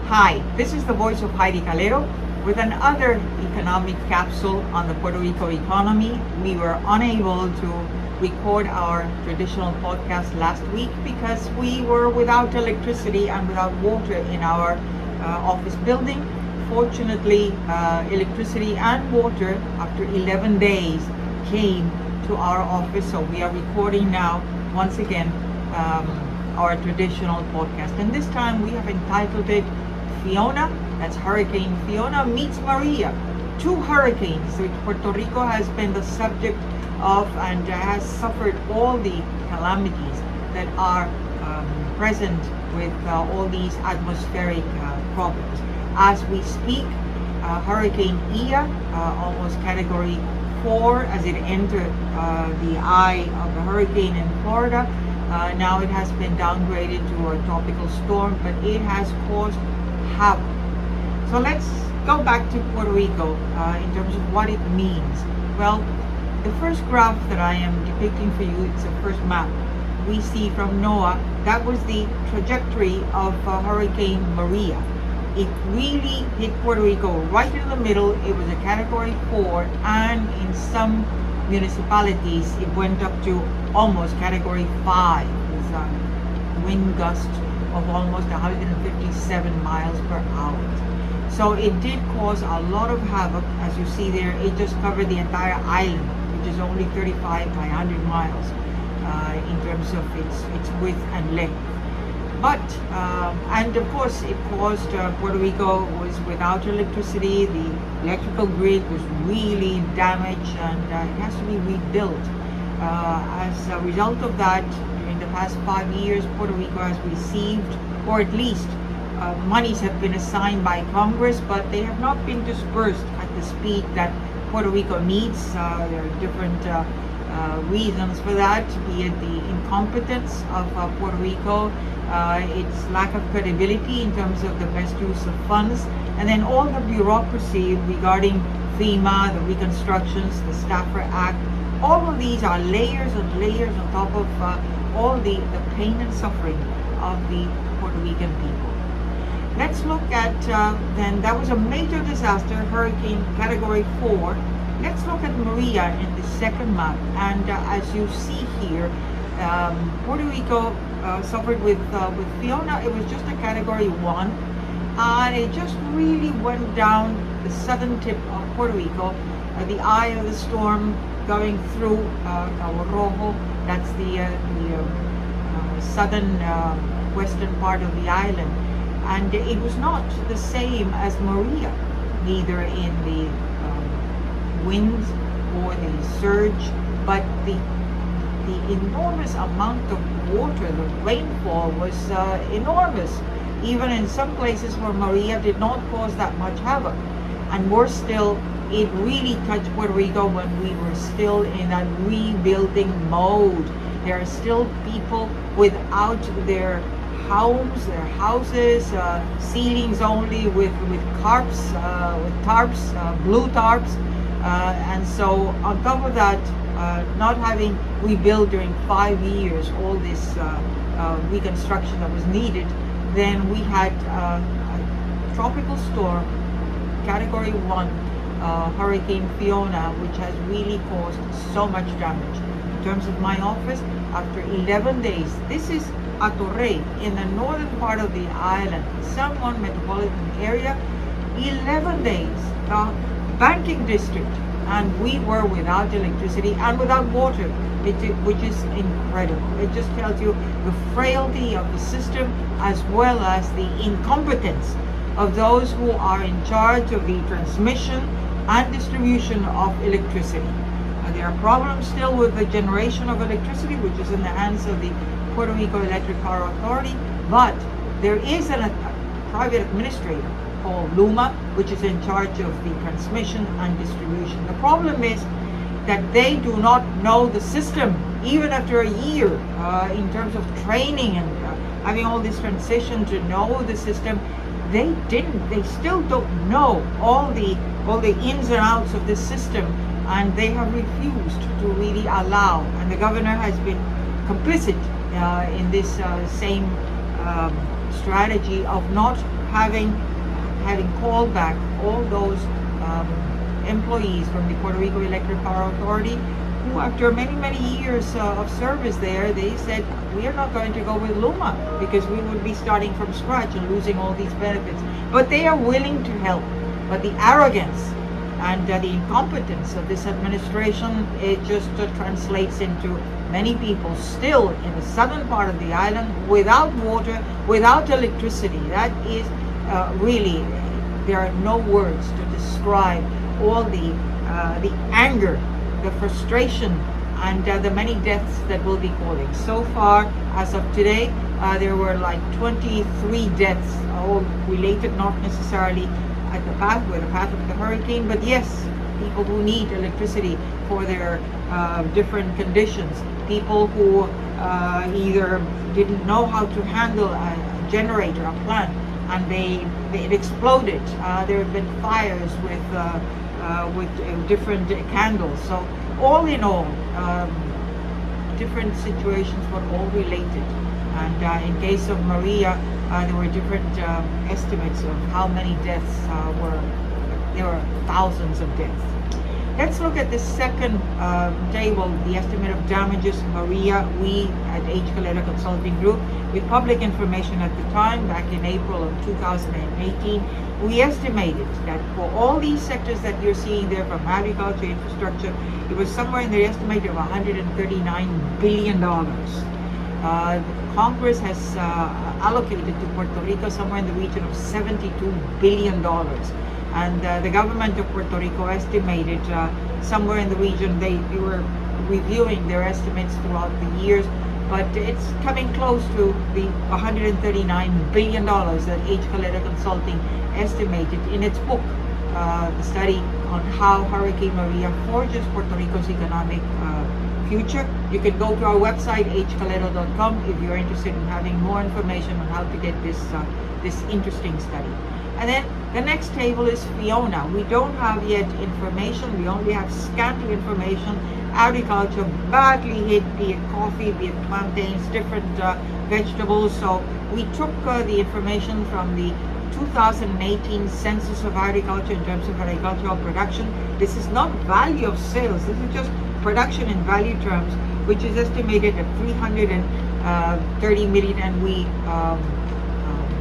Hi, this is the voice of Heidie Calero with another economic capsule on the Puerto Rico economy. We were unable to record our traditional podcast last week because we were without electricity and without water in our office building. Fortunately, electricity and water after 11 days came to our office, so we are recording now once again our traditional podcast, and this time we have entitled it Fiona, that's Hurricane Fiona meets Maria, two hurricanes which Puerto Rico has been the subject of and has suffered all the calamities that are present with all these atmospheric problems. As we speak, Hurricane Ia, almost category 4 as it entered the eye of the hurricane in Florida. Now it has been downgraded to a tropical storm, but it has caused havoc. So let's go back to Puerto Rico in terms of what it means. Well, the first graph that I am depicting for you, it's the first map we see from NOAA. That was the trajectory of Hurricane Maria. It really hit Puerto Rico right in the middle. It was a category 4, and in some municipalities it went up to almost category 5 with wind gusts of almost 157 miles per hour. So it did cause a lot of havoc. As you see there, it just covered the entire island, which is only 35 by 100 miles in terms of its width and length. But, and of course, it caused Puerto Rico was without electricity. The electrical grid was really damaged, and it has to be rebuilt. As a result of that, during the past 5 years, Puerto Rico has received, or at least monies have been assigned by Congress, but they have not been dispersed at the speed that Puerto Rico needs. There are different reasons for that, be it the incompetence of Puerto Rico, its lack of credibility in terms of the best use of funds, and then all the bureaucracy regarding FEMA, the reconstructions, the Stafford Act. All of these are layers and layers on top of all the pain and suffering of the Puerto Rican people. Let's look at, then that was a major disaster, hurricane category 4. Let's look at Maria in the second map, and as you see here, Puerto Rico suffered with Fiona. It was just a category 1, and it just really went down the southern tip of Puerto Rico, the eye of the storm going through Cabo Rojo. That's the southern western part of the island, and it was not the same as Maria, neither in the winds or the surge, but the enormous amount of water, the rainfall was enormous, even in some places where Maria did not cause that much havoc. And worse still, it really touched Puerto Rico when we were still in that rebuilding mode. There are still people without their homes, their houses, ceilings only with tarps, blue tarps. And so on top of that, not having rebuilt during 5 years all this reconstruction that was needed, then we had a tropical storm, category 1, Hurricane Fiona, which has really caused so much damage. In terms of my office, after 11 days, this is Atorrey in the northern part of the island, San Juan metropolitan area, 11 days. Banking district, and we were without electricity and without water, which is incredible. It just tells you the frailty of the system as well as the incompetence of those who are in charge of the transmission and distribution of electricity. There are problems still with the generation of electricity, which is in the hands of the Puerto Rico Electric Power Authority, but there is a private administrator called Luma, which is in charge of the transmission and distribution. The problem is that they do not know the system, even after a year, in terms of training and having all this transition to know the system. They still don't know all the ins and outs of the system, and they have refused to really allow, and the governor has been complicit in this same strategy of not having called back all those employees from the Puerto Rico Electric Power Authority who, after many years of service there, they said, we are not going to go with LUMA because we would be starting from scratch and losing all these benefits. But they are willing to help. But the arrogance and the incompetence of this administration, it just translates into many people still in the southern part of the island without water, without electricity. That is really, there are no words to describe all the anger, the frustration, and the many deaths that will be calling. So far, as of today, there were like 23 deaths, all related not necessarily at the path of the hurricane, but yes, people who need electricity for their different conditions, people who either didn't know how to handle a generator, a plant, and it exploded. There have been fires with different candles. So all in all, different situations were all related. And in case of Maria, there were different estimates of how many deaths there were thousands of deaths. Let's look at the second table, the estimate of damages. Maria, we at Heidie Calero Consulting Group, with public information at the time, back in April of 2018, we estimated that for all these sectors that you're seeing there, from agriculture, infrastructure, it was somewhere in the estimate of $139 billion. Congress has allocated to Puerto Rico somewhere in the region of $72 billion. And the government of Puerto Rico estimated somewhere in the region, they were reviewing their estimates throughout the years, but it's coming close to the $139 billion that Heidie Calero Consulting estimated in its book, the study on how Hurricane Maria forges Puerto Rico's economic future. You can go to our website, hcalero.com, if you're interested in having more information on how to get this interesting study. And then the next table is Fiona. We don't have yet information. We only have scanty information. Agriculture badly hit, be it coffee, be it plantains, different vegetables. So we took the information from the 2018 Census of Agriculture in terms of agricultural production. This is not value of sales. This is just production in value terms, which is estimated at 330 million, and we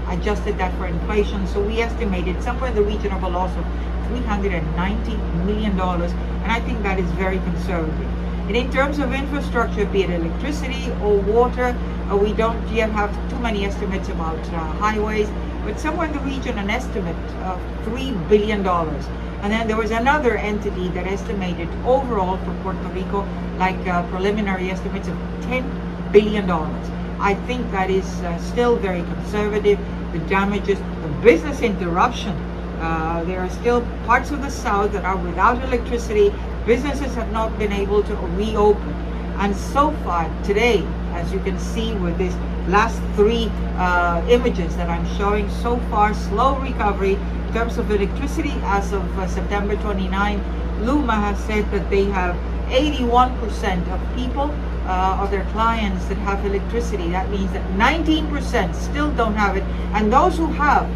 adjusted that for inflation. So we estimated somewhere in the region of a loss of $390 million, and I think that is very conservative. And in terms of infrastructure, be it electricity or water, we don't yet have too many estimates about highways, but somewhere in the region, an estimate of $3 billion. And then there was another entity that estimated overall for Puerto Rico, like preliminary estimates of $10 billion. I think that is still very conservative. The damages, the business interruption, there are still parts of the South that are without electricity. Businesses have not been able to reopen. And so far today, as you can see with these last three images that I'm showing, so far slow recovery in terms of electricity. As of September 29, LUMA has said that they have 81% of people, of their clients, that have electricity. That means that 19% still don't have it, and those who have,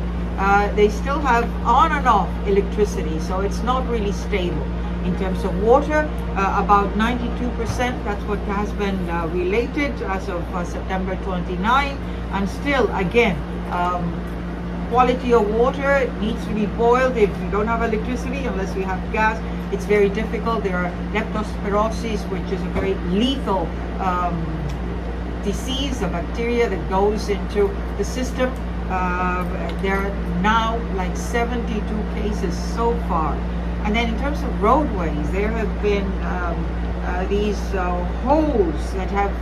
they still have on and off electricity, so it's not really stable. In terms of water, about 92%, that's what has been related as of September 29, and still, again, quality of water needs to be boiled. If you don't have electricity, unless you have gas, it's very difficult. There are leptospirosis, which is a very lethal disease, a bacteria that goes into the system. There are now like 72 cases so far. And then in terms of roadways, there have been these holes that have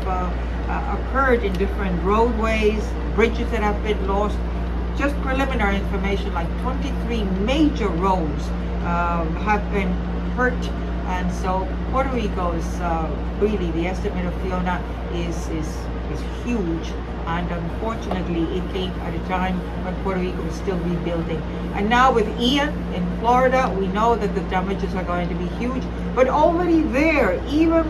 occurred in different roadways, bridges that have been lost. Just preliminary information, like 23 major roads have been hurt And so Puerto Rico is really, the estimate of Fiona is huge, and unfortunately it came at a time when Puerto Rico was still rebuilding. And now with Ian in Florida, we know that the damages are going to be huge, but already there, even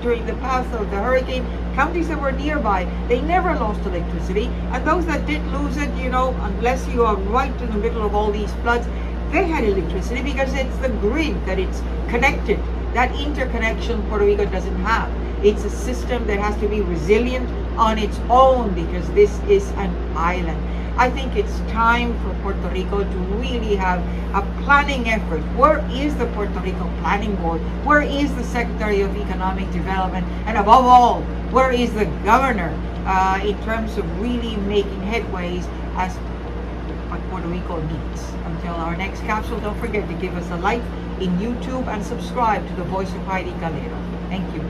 during the path of the hurricane, counties that were nearby, they never lost electricity, and those that did lose it, you know, unless you are right in the middle of all these floods, they had electricity because it's the grid that it's connected. That interconnection Puerto Rico doesn't have. It's a system that has to be resilient on its own because this is an island. I think it's time for Puerto Rico to really have a planning effort. Where is the Puerto Rico Planning Board? Where is the Secretary of Economic Development? And above all, where is the governor in terms of really making headways as what Puerto Rico needs? Until our next capsule, don't forget to give us a like in YouTube and subscribe to the Voice of Heidie Calero. Thank you.